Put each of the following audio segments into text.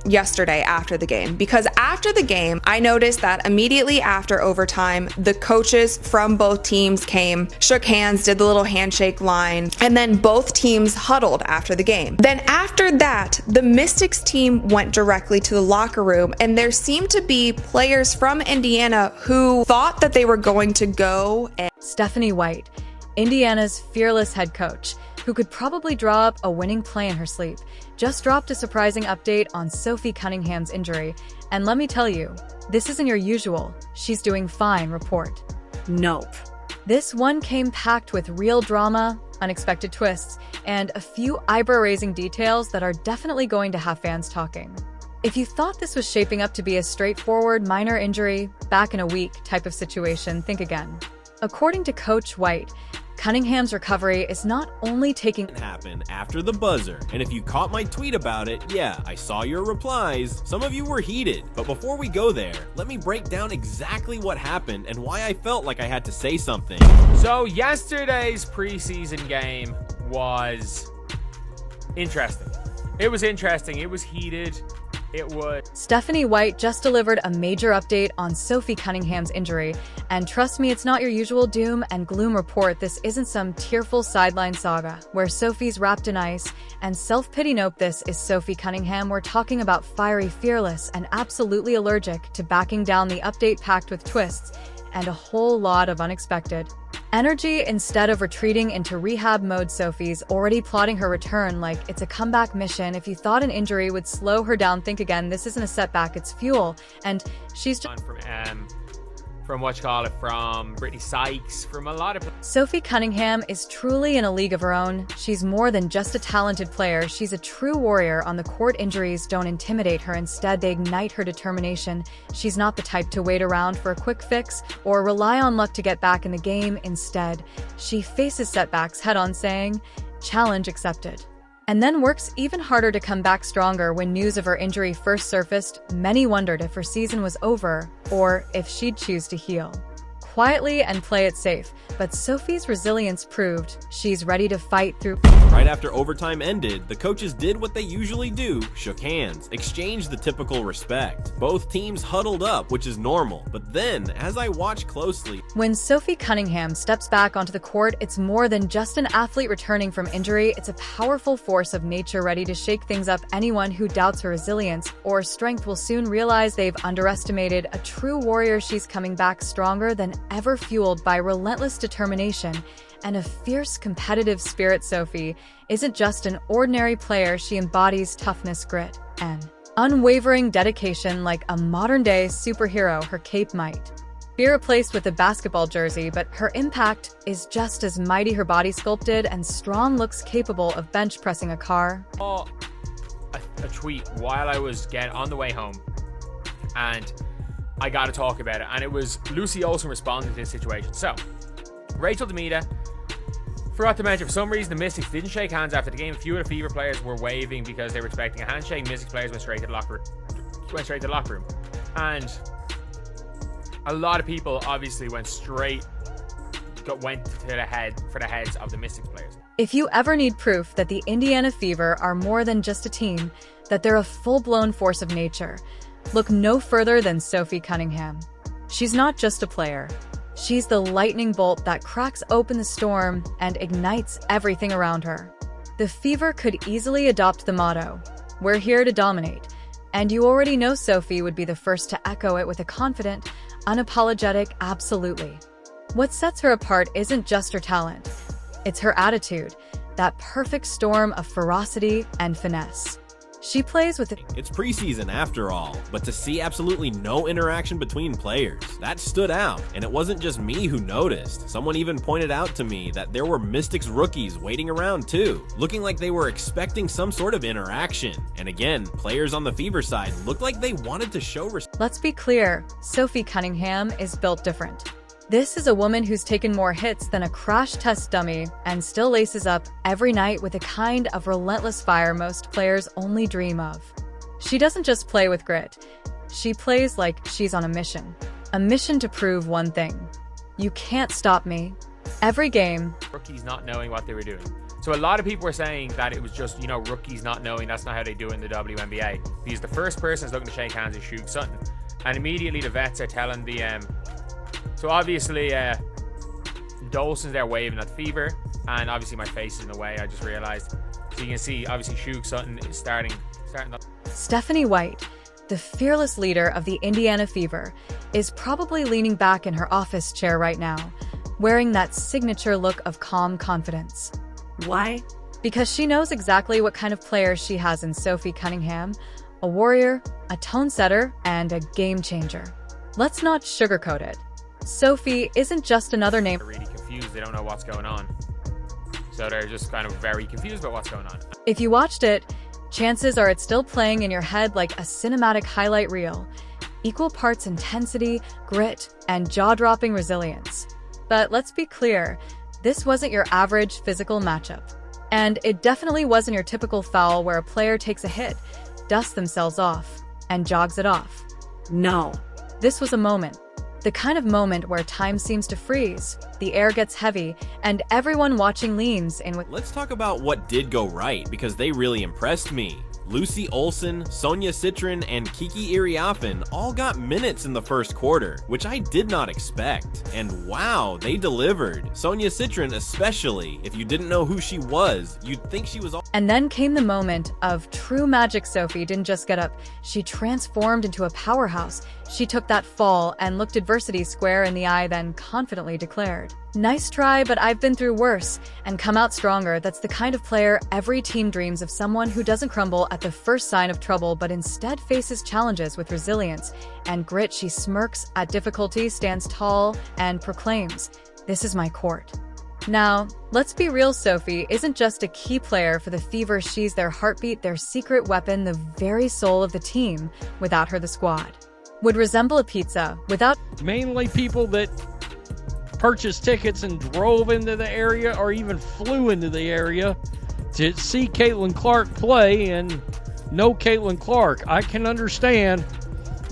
yesterday after the game, because after the game, I noticed that immediately after overtime, the coaches from both teams came, shook hands, did the little handshake line, and then both teams huddled after the game. Then after that, the Mystics team went directly to the locker room, and there seemed to be players from Indiana who thought that they were going to go and Stephanie White, Indiana's fearless head coach, who could probably draw up a winning play in her sleep, just dropped a surprising update on Sophie Cunningham's injury. And let me tell you, this isn't your usual "she's doing fine" report. Nope. This one came packed with real drama, unexpected twists, and a few eyebrow-raising details that are definitely going to have fans talking. If you thought this was shaping up to be a straightforward minor injury, back in a week type of situation, think again. According to Coach White, Cunningham's recovery is not only taking happen after the buzzer, and if you caught my tweet about it, yeah, I saw your replies. Some of you were heated, but before we go there, let me break down exactly what happened and why I felt like I had to say something. So yesterday's preseason game was interesting. It was interesting. It was heated. Stephanie White just delivered a major update on Sophie Cunningham's injury, and trust me, it's not your usual doom and gloom report. This isn't some tearful sideline saga where Sophie's wrapped in ice and self-pity. Nope, this is Sophie Cunningham. We're talking about fiery, fearless, and absolutely allergic to backing down. The update packed with twists and a whole lot of unexpected energy. Instead of retreating into rehab mode, Sophie's already plotting her return like it's a comeback mission. If you thought an injury would slow her down, think again. This isn't a setback, it's fuel. And she's just from Brittany Sykes, from a lot of... Sophie Cunningham is truly in a league of her own. She's more than just a talented player. She's a true warrior on the court. Injuries don't intimidate her. Instead, they ignite her determination. She's not the type to wait around for a quick fix or rely on luck to get back in the game. Instead, she faces setbacks head-on, saying, "Challenge accepted." And then works even harder to come back stronger. When news of her injury first surfaced, many wondered if her season was over or if she'd choose to heal quietly and play it safe. But Sophie's resilience proved she's ready to fight through. Right after overtime ended, the coaches did what they usually do, shook hands, exchanged the typical respect. Both teams huddled up, which is normal. But then, as I watched closely, when Sophie Cunningham steps back onto the court, it's more than just an athlete returning from injury. It's a powerful force of nature ready to shake things up. Anyone who doubts her resilience or strength will soon realize they've underestimated a true warrior. She's coming back stronger than ever, fueled by relentless determination and a fierce competitive spirit. Sophie isn't just an ordinary player. She embodies toughness, grit, and unwavering dedication like a modern-day superhero. Her cape might be replaced with a basketball jersey, but her impact is just as mighty. Her body sculpted and strong, looks capable of bench pressing a car. A tweet while I was on the way home, and I got to talk about it, and it was Lucy Olsen responding to this situation. So, Rachel Demita forgot to mention, for some reason, the Mystics didn't shake hands after the game. A few of the Fever players were waving because they were expecting a handshake. Mystics players went straight to the locker room. And a lot of people obviously went to the heads of the Mystics players. If you ever need proof that the Indiana Fever are more than just a team, that they're a full-blown force of nature, look no further than Sophie Cunningham. She's not just a player. She's the lightning bolt that cracks open the storm and ignites everything around her. The Fever could easily adopt the motto, "We're here to dominate." And you already know Sophie would be the first to echo it with a confident, unapologetic "absolutely." What sets her apart isn't just her talent. It's her attitude, that perfect storm of ferocity and finesse. She plays with it. It's preseason after all, but to see absolutely no interaction between players, that stood out. And it wasn't just me who noticed. Someone even pointed out to me that there were Mystics rookies waiting around too, looking like they were expecting some sort of interaction. And again, players on the Fever side looked like they wanted to show respect. Let's be clear, Sophie Cunningham is built different. This is a woman who's taken more hits than a crash test dummy and still laces up every night with a kind of relentless fire most players only dream of. She doesn't just play with grit. She plays like she's on a mission. A mission to prove one thing: you can't stop me. Every game. Rookies not knowing what they were doing. So a lot of people were saying that it was just, rookies not knowing that's not how they do it in the WNBA. Because the first person is looking to shake hands is Shug Sutton. And immediately the vets are telling the... So obviously, Dolson's there waving at Fever. And obviously my face is in the way, I just realized. So you can see, obviously, Shug Sutton is starting Stephanie White, the fearless leader of the Indiana Fever, is probably leaning back in her office chair right now, wearing that signature look of calm confidence. Why? Because she knows exactly what kind of player she has in Sophie Cunningham, a warrior, a tone setter, and a game changer. Let's not sugarcoat it. Sophie isn't just another name. They're really confused, they don't know what's going on. So they're just kind of very confused about what's going on. If you watched it, chances are it's still playing in your head like a cinematic highlight reel. Equal parts intensity, grit, and jaw-dropping resilience. But let's be clear, this wasn't your average physical matchup. And it definitely wasn't your typical foul where a player takes a hit, dusts themselves off, and jogs it off. No. This was a moment. The kind of moment where time seems to freeze, the air gets heavy, and everyone watching leans in with... Let's talk about what did go right, because they really impressed me. Lucy Olson, Sonia Citrin, and Kiki Iriafen all got minutes in the first quarter, which I did not expect. And wow, they delivered. Sonia Citrin especially. If you didn't know who she was, you'd think she was all... And then came the moment of true magic. Sophie didn't just get up, she transformed into a powerhouse. She took that fall and looked adversity square in the eye, then confidently declared, "Nice try, but I've been through worse," and come out stronger. That's the kind of player every team dreams of, someone who doesn't crumble at the first sign of trouble, but instead faces challenges with resilience and grit. She smirks at difficulty, stands tall, and proclaims, "This is my court." Now, let's be real, Sophie isn't just a key player for the Fever, she's their heartbeat, their secret weapon, the very soul of the team. Without her, the squad would resemble a pizza without... Mainly people that purchased tickets and drove into the area or even flew into the area to see Caitlin Clark play and know Caitlin Clark. I can understand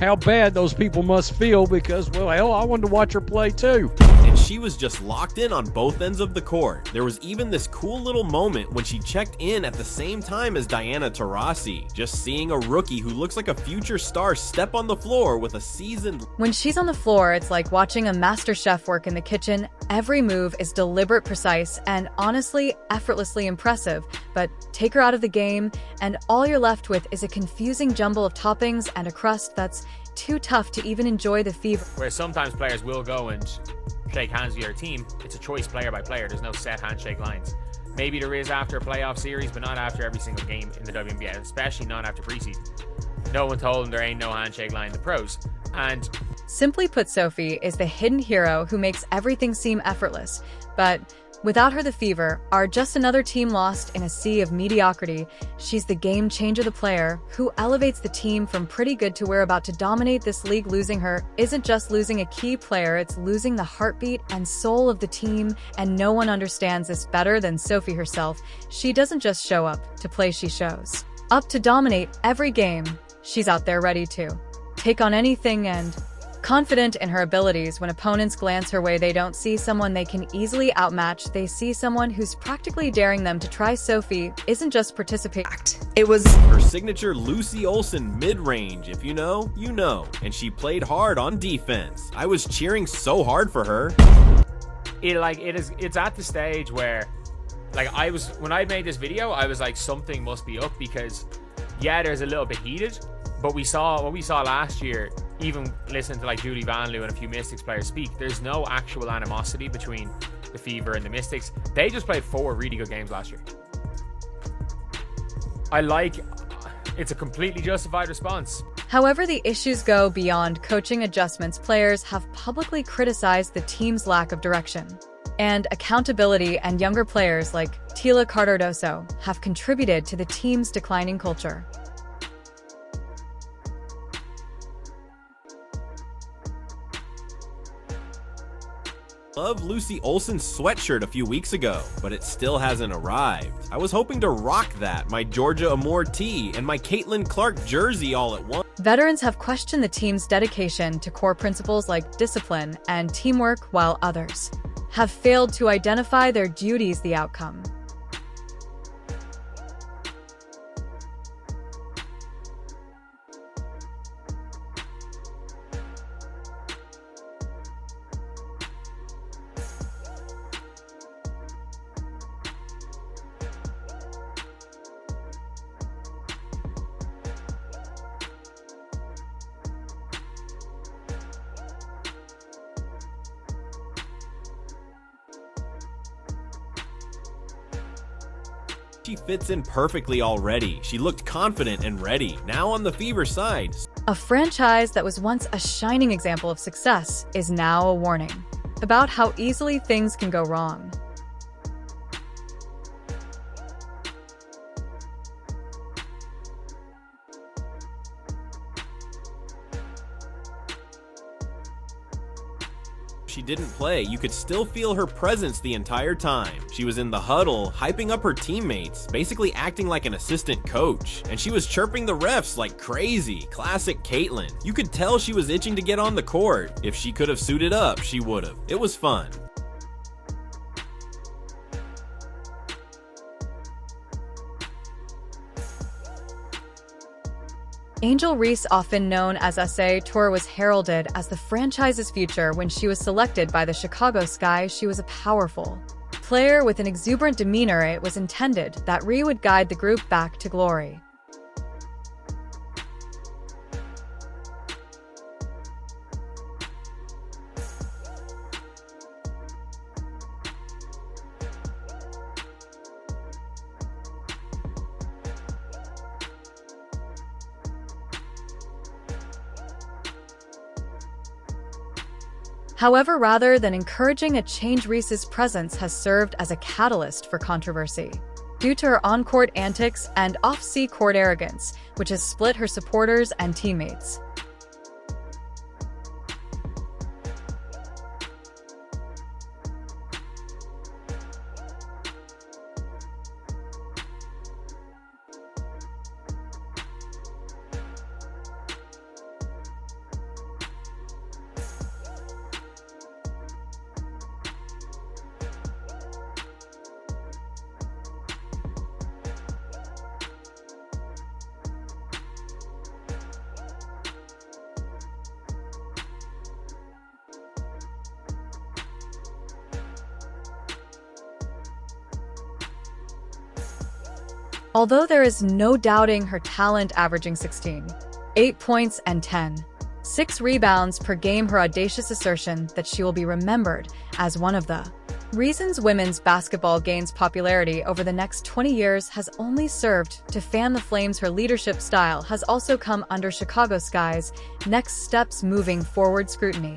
how bad those people must feel because, well, hell, I wanted to watch her play too. And she was just locked in on both ends of the court. There was even this cool little moment when she checked in at the same time as Diana Taurasi. Just seeing a rookie who looks like a future star step on the floor with a seasoned... When she's on the floor, it's like watching a master chef work in the kitchen. Every move is deliberate, precise, and honestly, effortlessly impressive. But take her out of the game, and all you're left with is a confusing jumble of toppings and a crust that's too tough to even enjoy the Fever. Where sometimes players will go and shake hands with your team, it's a choice player by player. There's no set handshake lines. Maybe there is after a playoff series, but not after every single game in the WNBA, especially not after preseason. No one told them there ain't no handshake line in the pros. And simply put, Sophie is the hidden hero who makes everything seem effortless. But without her, the Fever are just another team lost in a sea of mediocrity. She's the game changer, the player who elevates the team from pretty good to we're about to dominate this league. Losing her isn't just losing a key player, it's losing the heartbeat and soul of the team, and no one understands this better than Sophie herself. She doesn't just show up to play, she shows up to dominate every game. She's out there ready to take on anything and confident in her abilities. When opponents glance her way, they don't see someone they can easily outmatch. They see someone who's practically daring them to try. Sophie isn't just participating. It was her signature Lucy Olson mid-range. If you know, you know. And she played hard on defense. I was cheering so hard for her. It's at the stage where, when I made this video, I was like, something must be up, because yeah, there's a little bit heated, but what we saw last year, even listening to Judy Van Loo and a few Mystics players speak, there's no actual animosity between the Fever and the Mystics. They just played 4 really good games last year. It's a completely justified response. However, the issues go beyond coaching adjustments. Players have publicly criticized the team's lack of direction and accountability, and younger players like Tila Cardoso have contributed to the team's declining culture. Love Lucy Olson's sweatshirt a few weeks ago, but it still hasn't arrived. I was hoping to rock that, my Georgia Amore tee, and my Caitlin Clark jersey all at once. Veterans have questioned the team's dedication to core principles like discipline and teamwork, while others have failed to identify their duties. The outcome She fits in perfectly already. She looked confident and ready. Now on the Fever side. A franchise that was once a shining example of success is now a warning about how easily things can go wrong. She didn't play, you could still feel her presence the entire time. She was in the huddle, hyping up her teammates, basically acting like an assistant coach. And she was chirping the refs like crazy. Classic Caitlyn. You could tell she was itching to get on the court. If she could have suited up, she would have. It was fun. Angel Reese, often known as SA Tour, was heralded as the franchise's future when she was selected by the Chicago Sky. She was a powerful player with an exuberant demeanor. It was intended that Rhea would guide the group back to glory. However, rather than encouraging a change, Reese's presence has served as a catalyst for controversy due to her on-court antics and off-court arrogance, which has split her supporters and teammates. Although there is no doubting her talent, averaging 16, 8 points and 10.6 rebounds per game, her audacious assertion that she will be remembered as one of the reasons women's basketball gains popularity over the next 20 years has only served to fan the flames. Her leadership style has also come under Chicago Sky's next steps moving forward scrutiny.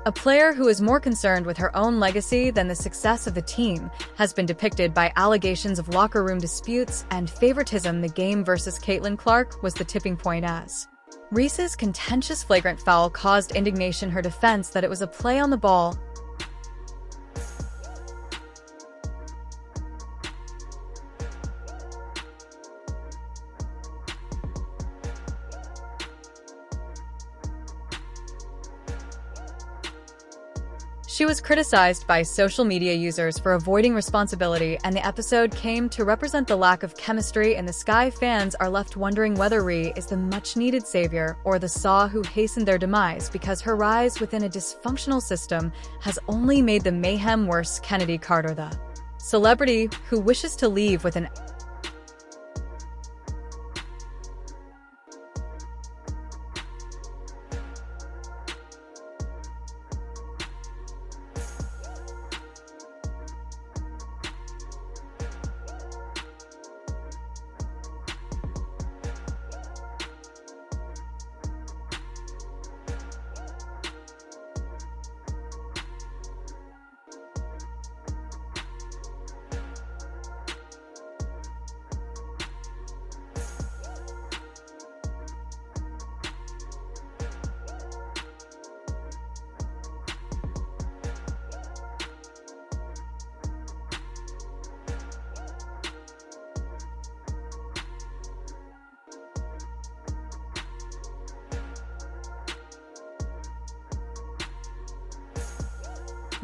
A player who is more concerned with her own legacy than the success of the team has been depicted by allegations of locker room disputes and favoritism. The game versus Caitlin Clark was the tipping point as Reese's contentious flagrant foul caused indignation. Her defense that it was a play on the ball She was criticized by social media users for avoiding responsibility, and the episode came to represent the lack of chemistry, and the Sky fans are left wondering whether Rhea is the much-needed savior or the saw who hastened their demise, because her rise within a dysfunctional system has only made the mayhem worse. Kennedy Carter, the celebrity who wishes to leave with an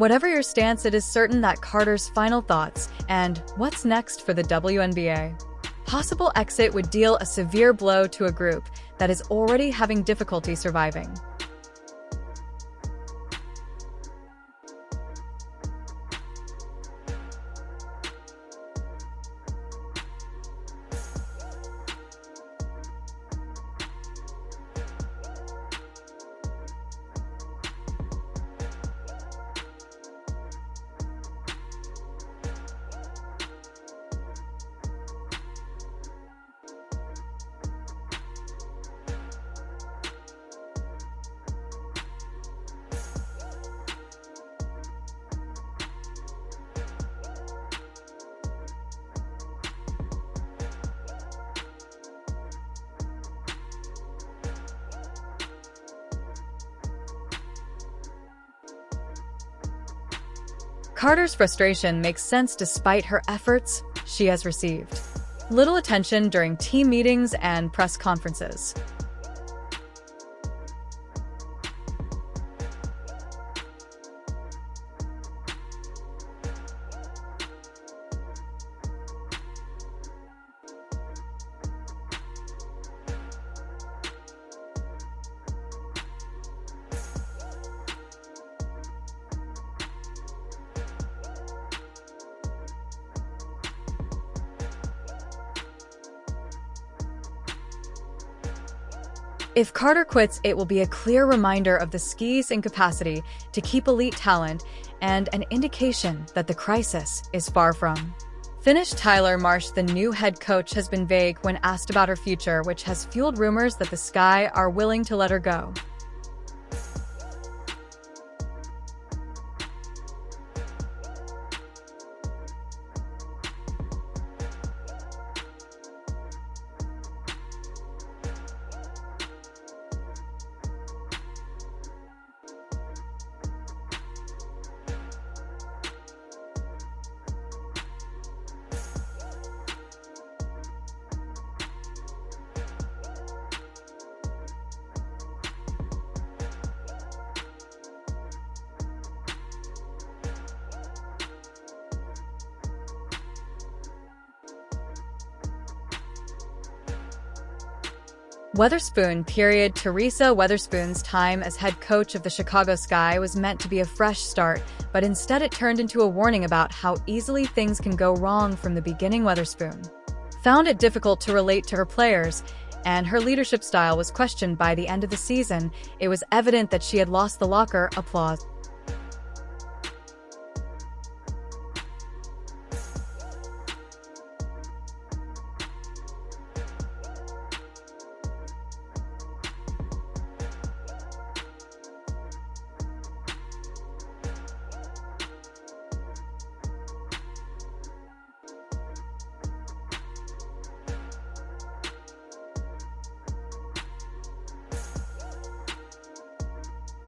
Whatever your stance, it is certain that Carter's final thoughts and what's next for the WNBA possible exit would deal a severe blow to a group that is already having difficulty surviving. Carter's frustration makes sense despite her efforts she has received little attention during team meetings and press conferences. If Carter quits, it will be a clear reminder of the ski's incapacity to keep elite talent and an indication that the crisis is far from finished. Tyler Marsh, the new head coach, has been vague when asked about her future, which has fueled rumors that the Sky are willing to let her go. Weatherspoon period. Teresa Weatherspoon's time as head coach of the Chicago Sky was meant to be a fresh start, but instead it turned into a warning about how easily things can go wrong from the beginning. Weatherspoon found it difficult to relate to her players, and her leadership style was questioned by the end of the season. It was evident that she had lost the locker applause.